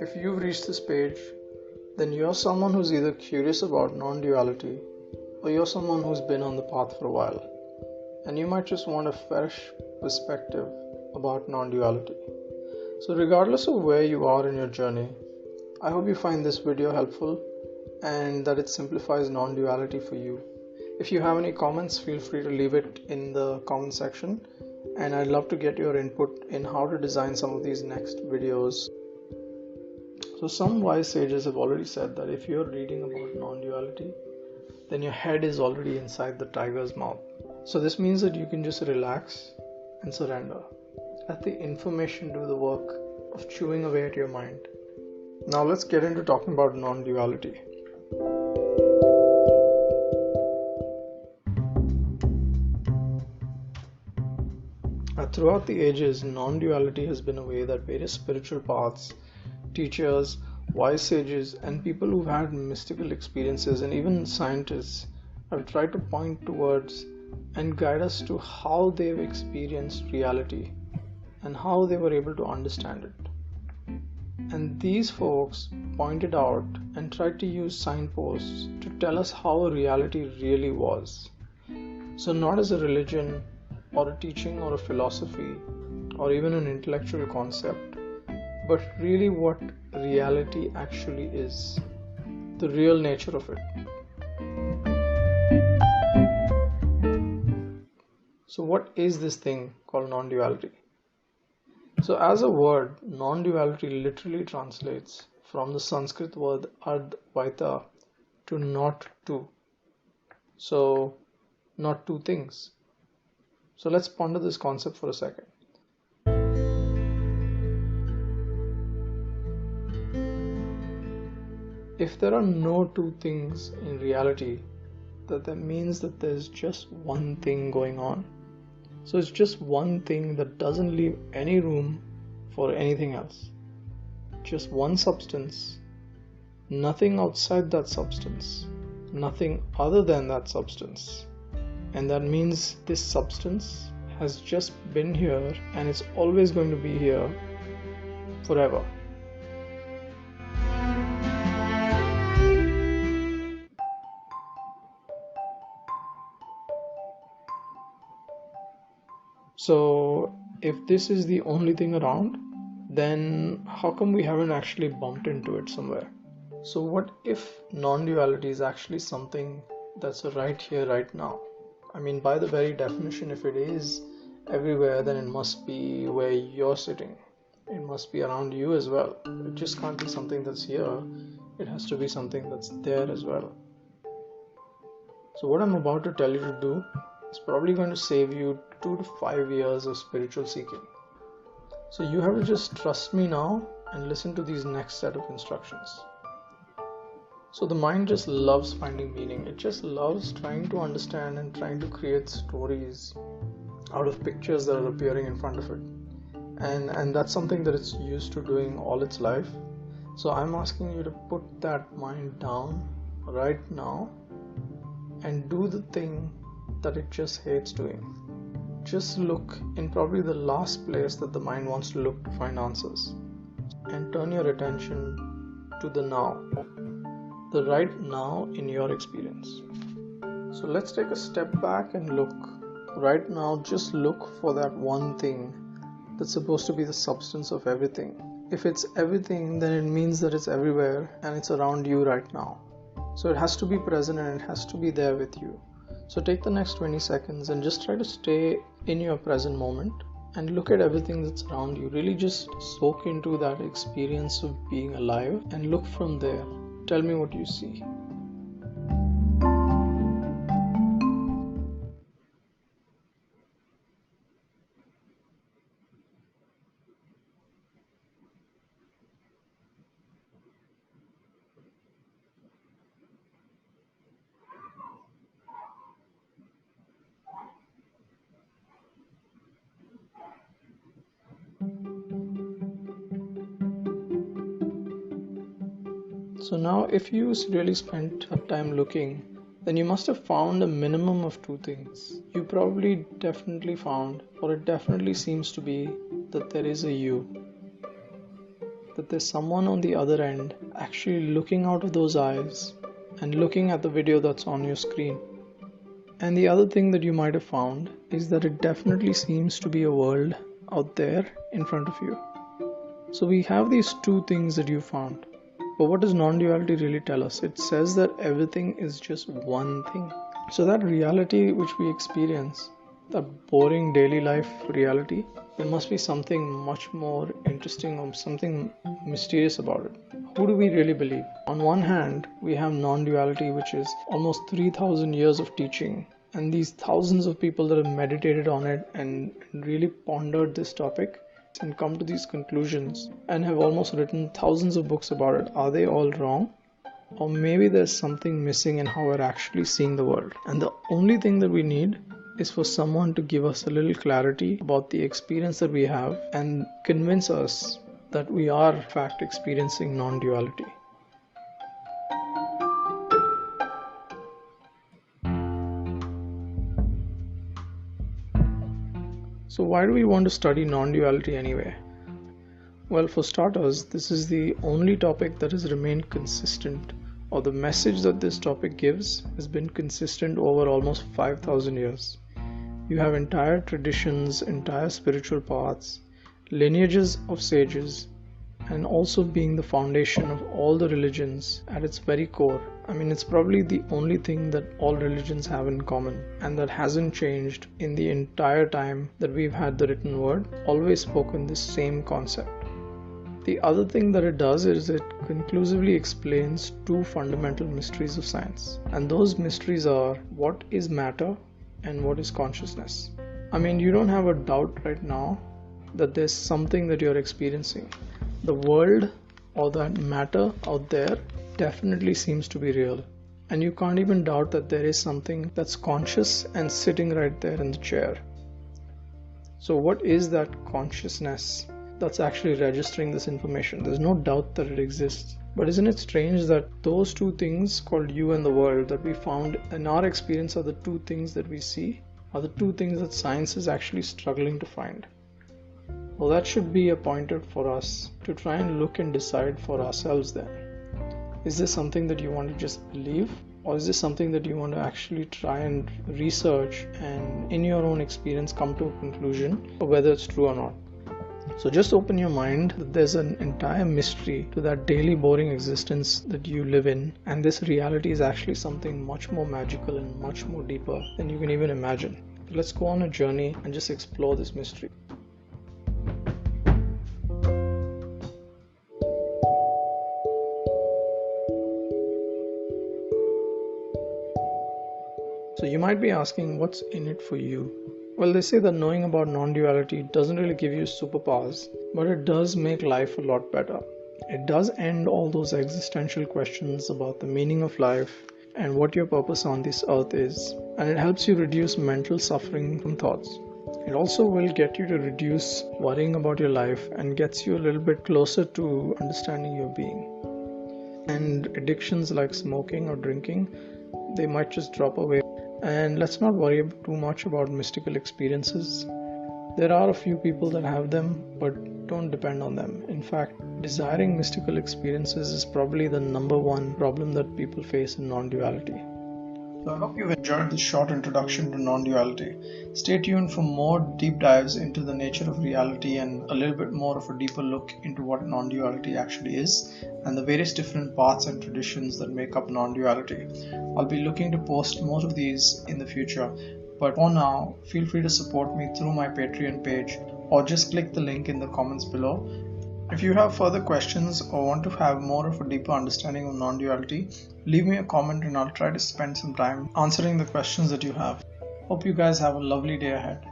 If you've reached this page, then you're someone who's either curious about non-duality or you're someone who's been on the path for a while, and you might just want a fresh perspective about non-duality. So regardless of where you are in your journey, I hope you find this video helpful and that it simplifies non-duality for you. If you have any comments, feel free to leave it in the comment section, and I'd love to get your input in how to design some of these next videos. So some wise sages have already said that if you're reading about non-duality, then your head is already inside the tiger's mouth. So this means that you can just relax and surrender. Let the information do the work of chewing away at your mind. Now let's get into talking about non-duality. Throughout the ages, non-duality has been a way that various spiritual paths, teachers, wise sages, and people who've had mystical experiences, and even scientists, have tried to point towards and guide us to how they've experienced reality and how they were able to understand it. And these folks pointed out and tried to use signposts to tell us how reality really was. So not as a religion or a teaching or a philosophy or even an intellectual concept, but really what reality actually is, the real nature of it. So what is this thing called non-duality? So as a word, non-duality literally translates from the Sanskrit word advaita to not two. So not two things. So let's ponder this concept for a second. If there are no two things in reality, that means that there's just one thing going on. So it's just one thing that doesn't leave any room for anything else. Just one substance, nothing outside that substance, nothing other than that substance. And that means this substance has just been here and it's always going to be here forever. So if this is the only thing around, then how come we haven't actually bumped into it somewhere? So what if non-duality is actually something that's right here, right now? I mean, by the very definition, if it is everywhere, then it must be where you're sitting. It must be around you as well. It just can't be something that's here. It has to be something that's there as well. So what I'm about to tell you to do is probably going to save you 2 to 5 years of spiritual seeking. So you have to just trust me now and listen to these next set of instructions. So the mind just loves finding meaning. It just loves trying to understand and trying to create stories out of pictures that are appearing in front of it. And that's something that it's used to doing all its life. So I'm asking you to put that mind down right now and do the thing that it just hates doing. Just look in probably the last place that the mind wants to look to find answers, and turn your attention to the now. The right now in your experience. So let's take a step back and look. Right now, just look for that one thing that's supposed to be the substance of everything. If it's everything, then it means that it's everywhere and it's around you right now. So it has to be present and it has to be there with you. So take the next 20 seconds and just try to stay in your present moment and look at everything that's around you. Really just soak into that experience of being alive and look from there. Tell me what you see. So now if you really spent time looking, then you must have found a minimum of two things. You probably definitely found, or it definitely seems to be, that there is a you. that there's someone on the other end actually looking out of those eyes and looking at the video that's on your screen. And the other thing that you might have found is that it definitely seems to be a world out there in front of you. So we have these two things that you found. But what does non-duality really tell us? It says that everything is just one thing. So that reality which we experience, that boring daily life reality, there must be something much more interesting or something mysterious about it. Who do we really believe? On one hand, we have non-duality, which is almost 3,000 years of teaching, and these thousands of people that have meditated on it and really pondered this topic and come to these conclusions and have almost written thousands of books about it. Are they all wrong? Or maybe there's something missing in how we're actually seeing the world. And the only thing that we need is for someone to give us a little clarity about the experience that we have and convince us that we are in fact experiencing non-duality. So why do we want to study non-duality anyway? Well, for starters, this is the only topic that has remained consistent, or the message that this topic gives has been consistent over almost 5,000 years. You have entire traditions, entire spiritual paths, lineages of sages, and also being the foundation of all the religions at its very core. I mean, it's probably the only thing that all religions have in common, and that hasn't changed in the entire time that we've had the written word, always spoken this same concept. The other thing that it does is it conclusively explains two fundamental mysteries of science, and those mysteries are what is matter and what is consciousness. I mean, you don't have a doubt right now that there's something that you're experiencing. The world or that matter out there definitely seems to be real, and you can't even doubt that there is something that's conscious and sitting right there in the chair. So what is that consciousness that's actually registering this information? There's no doubt that it exists. But isn't it strange that those two things called you and the world that we found in our experience are the two things that we see, are the two things that science is actually struggling to find? Well, that should be a pointer for us to try and look and decide for ourselves then. Is this something that you want to just believe? Or is this something that you want to actually try and research and in your own experience come to a conclusion of whether it's true or not? So just open your mind that there's an entire mystery to that daily boring existence that you live in, and this reality is actually something much more magical and much more deeper than you can even imagine. Let's go on a journey and just explore this mystery. So you might be asking, what's in it for you? Well, they say that knowing about non-duality doesn't really give you superpowers, but it does make life a lot better. It does end all those existential questions about the meaning of life and what your purpose on this earth is, and it helps you reduce mental suffering from thoughts. It also will get you to reduce worrying about your life and gets you a little bit closer to understanding your being. And addictions like smoking or drinking, they might just drop away. And let's not worry too much about mystical experiences. There are a few people that have them, but don't depend on them. In fact, desiring mystical experiences is probably the number one problem that people face in non-duality. So I hope you've enjoyed this short introduction to non-duality. Stay tuned for more deep dives into the nature of reality and a little bit more of a deeper look into what non-duality actually is and the various different paths and traditions that make up non-duality. I'll be looking to post more of these in the future, but for now, feel free to support me through my Patreon page or just click the link in the comments below. If you have further questions or want to have more of a deeper understanding of non-duality, leave me a comment and I'll try to spend some time answering the questions that you have. Hope you guys have a lovely day ahead.